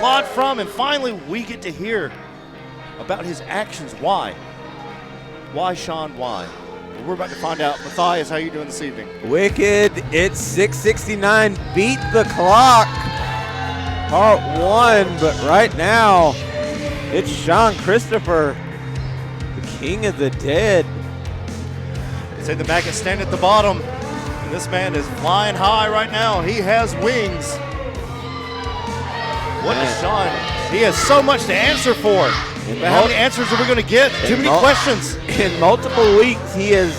lot from, and finally we get to hear about his actions. Why? Why, Shean, why? We're about to find out. Matthias, how are you doing this evening? Wicked, it's 6:69. Beat the clock. Part 1, but right now, it's Shean Christopher, the king of the dead. They say the maggots stand at the bottom, and this man is flying high right now. He has wings. What is Shean? He has so much to answer for. But how many answers are we going to get? Too many questions. In multiple weeks, he has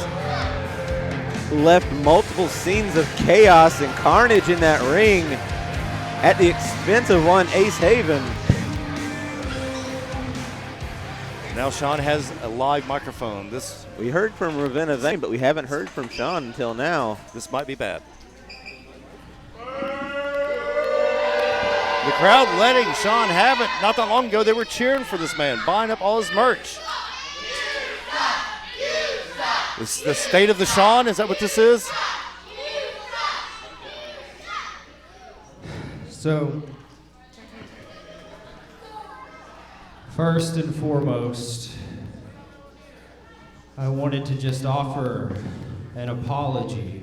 left multiple scenes of chaos and carnage in that ring at the expense of one Ace Haven. Now Shean has a live microphone. We heard from Ravenna Zane, but we haven't heard from Shean until now. This might be bad. The crowd letting Shean have it. Not that long ago, they were cheering for this man, buying up all his merch. This is the state of the Shean. Is that what this is? So, first and foremost, I wanted to just offer an apology.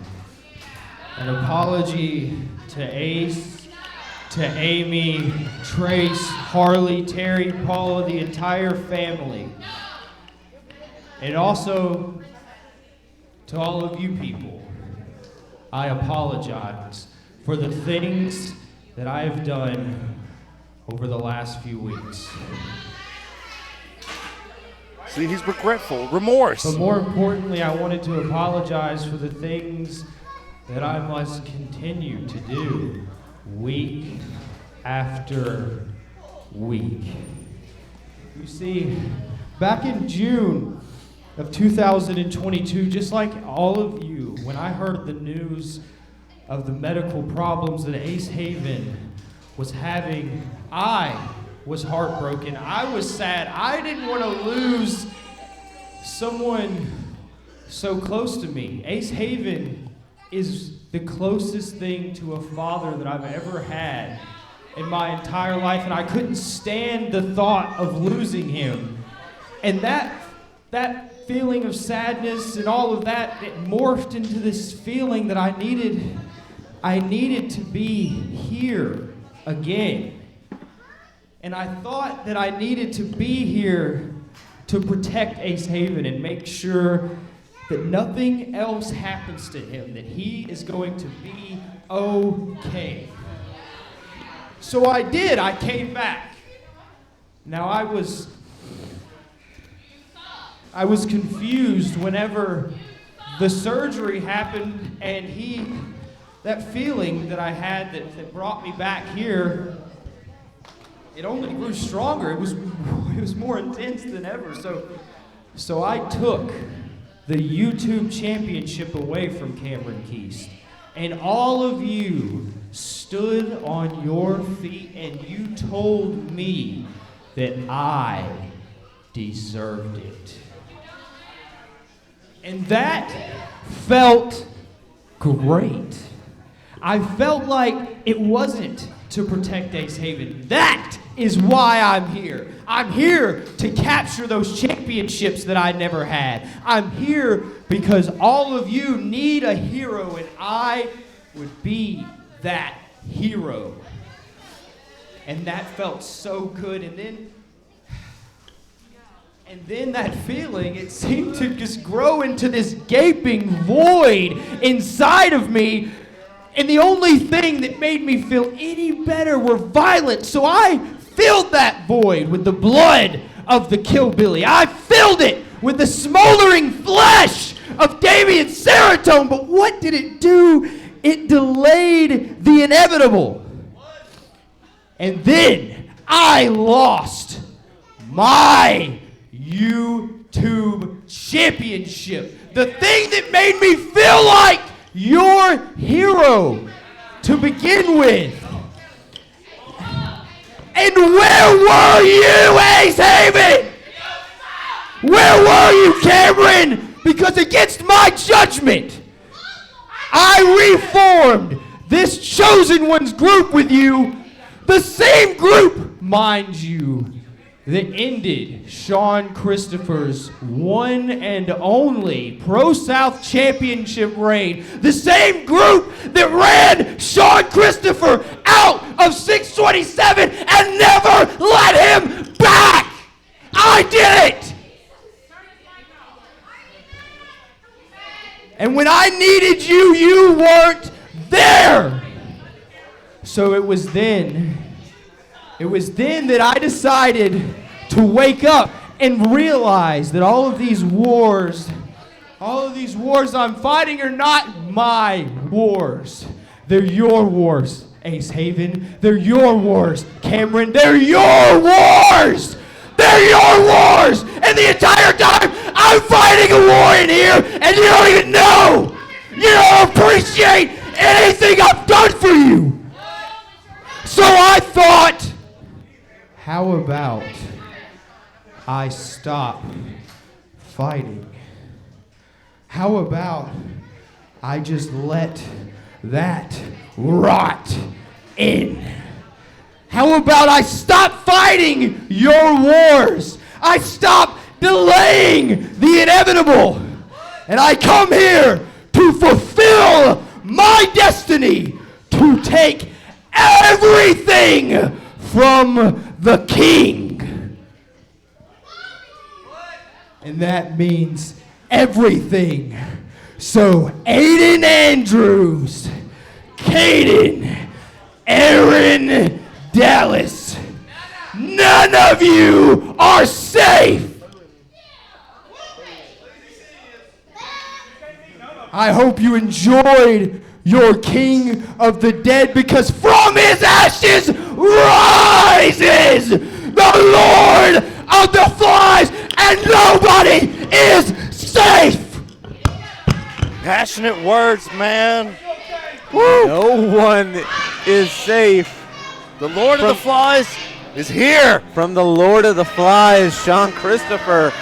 An apology to Ace, to Amy, Trace, Harley, Terry, Paula, the entire family. And also to all of you people. I apologize for the things that I have done over the last few weeks. See, he's regretful, remorse. But more importantly, I wanted to apologize for the things that I must continue to do week after week. You see, back in June of 2022, just like all of you, when I heard the news of the medical problems that Ace Haven was having, I was heartbroken. I was sad. I didn't want to lose someone so close to me. Ace Haven is the closest thing to a father that I've ever had in my entire life, and I couldn't stand the thought of losing him. And that feeling of sadness and all of that, it morphed into this feeling that I needed to be here again. And I thought that I needed to be here to protect Ace Haven and make sure that nothing else happens to him, that he is going to be okay. So I did. I came back. Now I was confused whenever the surgery happened, and that feeling that I had that brought me back here, it only grew stronger. It was more intense than ever. So I took the YouTube championship away from Cameron Keast, and all of you stood on your feet and you told me that I deserved it. And that felt great. I felt like it wasn't to protect Ace Haven. That is why I'm here. I'm here to capture those championships that I never had. I'm here because all of you need a hero, and I would be that hero. And that felt so good. And then that feeling, it seemed to just grow into this gaping void inside of me. And the only thing that made me feel any better were violence. So I filled that void with the blood of the Killbilly. I filled it with the smoldering flesh of Damien Seratone. But what did it do? It delayed the inevitable. And then I lost my YouTube championship. The thing that made me feel like your hero to begin with. And where were you, Ace Haven? Where were you, Cameron? Because against my judgment, I reformed this Chosen Ones group with you, the same group mind you, that ended Shean Christopher's one and only Pro South Championship reign. The same group that ran Shean Christopher out of 627 and never let him back. I did it. And when I needed you, you weren't there. So it was then that I decided to wake up and realize that all of these wars I'm fighting are not my wars. They're your wars, Ace Haven. They're your wars, Cameron. They're your wars. They're your wars. And the entire time I'm fighting a war in here and you don't even know. You don't appreciate anything I've done for you. So I thought, how about I stop fighting? How about I just let that rot in? How about I stop fighting your wars? I stop delaying the inevitable. And I come here to fulfill my destiny, to take everything from the king. And that means everything. So Aiden Andrews, Caden, Aaron Dallas, none of you are safe. I hope you enjoyed your King of the Dead, because from his ashes rises the Lord of the Flies, and nobody is safe. Passionate words, man. Woo. No one is safe. The Lord of the Flies is here. From the Lord of the Flies, Shean Christopher